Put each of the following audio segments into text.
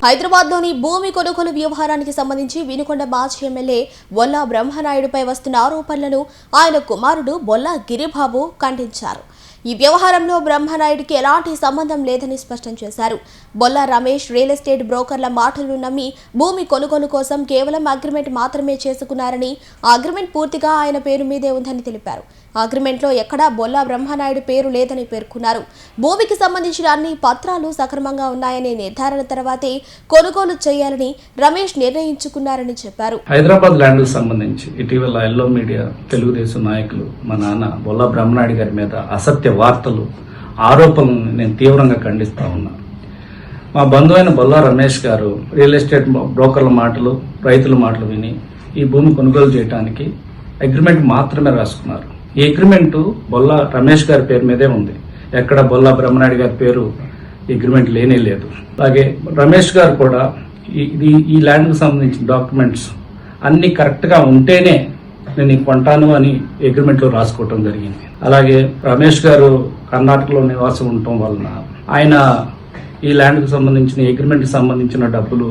హైదరాబాద్లోని భూమి కొనుగోలు వ్యవహారానికి సంబంధించి వినుకొండ మాజీ ఎమ్మెల్యే బొల్లా బ్రహ్మనాయుడుపై వస్తున్న ఆరోపణలను ఆయన కుమారుడు బొల్లా గిరిబాబు ఖండించారు. ఈ వ్యవహారంలో బ్రహ్మనాయుడికి ఎలాంటి సంబంధం లేదని స్పష్టం చేశారు. బొల్లా రమేష్ రియల్ ఎస్టేట్ బ్రోకర్ల మాటలు నమ్మి భూమి కొనుగోలు కోసం కేవలం అగ్రిమెంట్ మాత్రమే చేసుకున్నారని, ఆ అగ్రిమెంట్ పూర్తిగా ఆయన పేరు మీదే ఉందని తెలిపారు. అగ్రిమెంట్లో ఎక్కడా బొల్లా బ్రహ్మనాయుడు పేరు లేదని పేర్కొన్నారు. భూమికి సంబంధించిన అన్ని పత్రాలు సక్రమంగా ఉన్నాయనే నిర్ధారణ తర్వాతే కొనుగోలు చేయాలని రమేష్ నిర్ణయించుకున్నారని చెప్పారు. హైదరాబాద్ ల్యాండ్ సంబంధించి ఇటీవల ఎల్లో మీడియా తెలుగుదేశం నాయకులు మా నాన్న బొల్లా బ్రహ్మనాయుడు గారి మీద అసత్య వార్తలు ఆరోపణలను నేను తీవ్రంగా ఖండిస్తా ఉన్నా. మా బంధువైన బొల్లా రమేష్ గారు రియల్ ఎస్టేట్ బ్రోకర్ల మాటలు, రైతుల మాటలు విని ఈ భూమి కొనుగోలు చేయడానికి అగ్రిమెంట్ మాత్రమే రాసుకున్నారు. ఈ అగ్రిమెంట్ బొల్లా రమేష్ గారి పేరు మీదే ఉంది. ఎక్కడ బొల్లా బ్రహ్మనాయుడు గారి పేరు అగ్రిమెంట్ లేనే లేదు. అలాగే రమేష్ గారు కూడా ఈ ల్యాండ్కి సంబంధించిన డాక్యుమెంట్స్ అన్ని కరెక్ట్గా ఉంటేనే నేను కొంటాను అని అగ్రిమెంట్లో రాసుకోవటం జరిగింది. అలాగే రమేష్ గారు కర్ణాటకలో నివాసం ఉండటం వలన ఆయన ఈ ల్యాండ్కి సంబంధించిన అగ్రిమెంట్కి సంబంధించిన డబ్బులు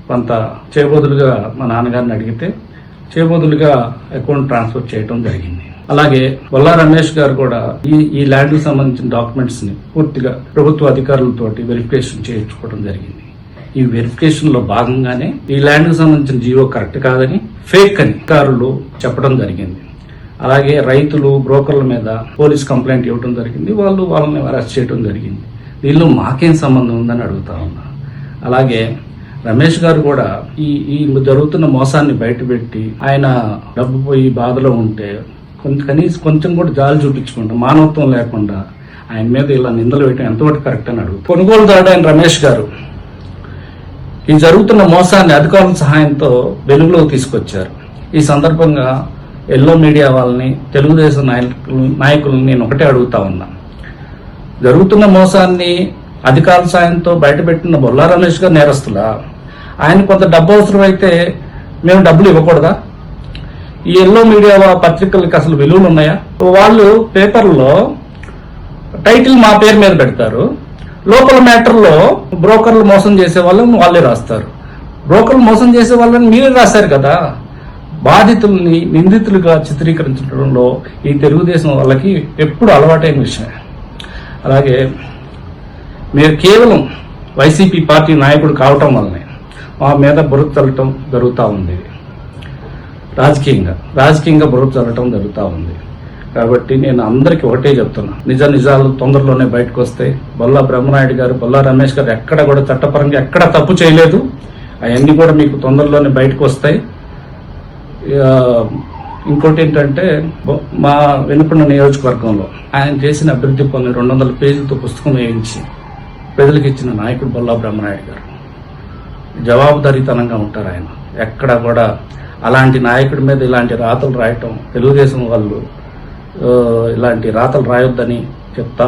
కొంత చేయబోదులుగా మా నాన్నగారిని అడిగితే చేయబోదులుగా అకౌంట్ ట్రాన్స్ఫర్ చేయటం జరిగింది. అలాగే బొల్లా రమేష్ గారు కూడా ఈ ల్యాండ్కి సంబంధించిన డాక్యుమెంట్స్ ని పూర్తిగా ప్రభుత్వ అధికారులతోటి వెరిఫికేషన్ చేయించుకోవడం జరిగింది. ఈ వెరిఫికేషన్ లో భాగంగానే ఈ ల్యాండ్ కు సంబంధించిన జీవో కరెక్ట్ కాదని, ఫేక్ అని అధికారులు చెప్పడం జరిగింది. అలాగే రైతులు బ్రోకర్ల మీద పోలీస్ కంప్లైంట్ ఇవ్వడం జరిగింది. వాళ్ళని అరెస్ట్ చేయడం జరిగింది. దీనిలో మాకేం సంబంధం ఉందని అడుగుతా ఉన్నా. అలాగే రమేష్ గారు కూడా ఈ జరుగుతున్న మోసాన్ని బయటపెట్టి ఆయన డబ్బు పోయి బాధలో ఉంటే కనీసం కొంచెం కూడా జాలి చూపించకుండా, మానవత్వం లేకుండా ఆయన మీద ఇలా నిందలు వేయడం ఎంతవరకు కరెక్ట్ అని అడుగు. కొనుగోలుదారుడు ఆయన రమేష్ గారు ఈ జరుగుతున్న మోసాన్ని అధికారుల సహాయంతో వెలుగులోకి తీసుకొచ్చారు. ఈ సందర్భంగా ఎల్లో మీడియా వాళ్ళని, తెలుగుదేశం నాయకులను నేను ఒకటే అడుగుతా ఉన్నా. జరుగుతున్న మోసాన్ని అధికారుల సాయంతో బయటపెట్టిన బొల్లా రమేష్ గారు నేరస్తులా? ఆయన కొంత డబ్బు అవసరం అయితే మేము డబ్బులు ఇవ్వకూడదా? ఈ ఎల్లో మీడియా పత్రికలకి అసలు విలువలు ఉన్నాయా? వాళ్ళు పేపర్లో టైటిల్ మా పేరు మీద పెడతారు, లోపల మ్యాటర్లో బ్రోకర్లు మోసం చేసే వాళ్ళని వాళ్ళే రాస్తారు. బ్రోకర్లు మోసం చేసే వాళ్ళని మీరే రాశారు కదా. బాధితుల్ని నిందితులుగా చిత్రీకరించడంలో ఈ తెలుగుదేశం వాళ్ళకి ఎప్పుడు అలవాటైన విషయమే. అలాగే మీరు కేవలం వైసీపీ పార్టీ నాయకుడు కావటం వల్లనే మా మీద బురద చల్లటం జరుగుతూ ఉంది. రాజకీయంగా బురద చల్లటం జరుగుతూ ఉంది. కాబట్టి నేను అందరికీ ఒకటే చెప్తున్నా, నిజాలు తొందరలోనే బయటకు వస్తాయి. బొల్లా బ్రహ్మనాయుడు గారు, బొల్లా రమేష్ గారు ఎక్కడ కూడా చట్టపరంగా ఎక్కడ తప్పు చేయలేదు. అవన్నీ కూడా మీకు తొందరలోనే బయటకు వస్తాయి. ఇంకోటి ఏంటంటే, మా వెనుకొండ నియోజకవర్గంలో ఆయన చేసిన అభివృద్ధి పనులు 200 పేజీలతో పుస్తకం వేయించి ప్రజలకు ఇచ్చిన నాయకుడు బొల్లా బ్రహ్మనాయుడు గారు. జవాబుదారీతనంగా ఉంటారు ఆయన. ఎక్కడ కూడా అలాంటి నాయకుడి మీద ఇలాంటి రాతలు రాయటం, తెలుగుదేశం వాళ్ళు ఇలాంటి రాతలు రాయొద్దని చెప్తా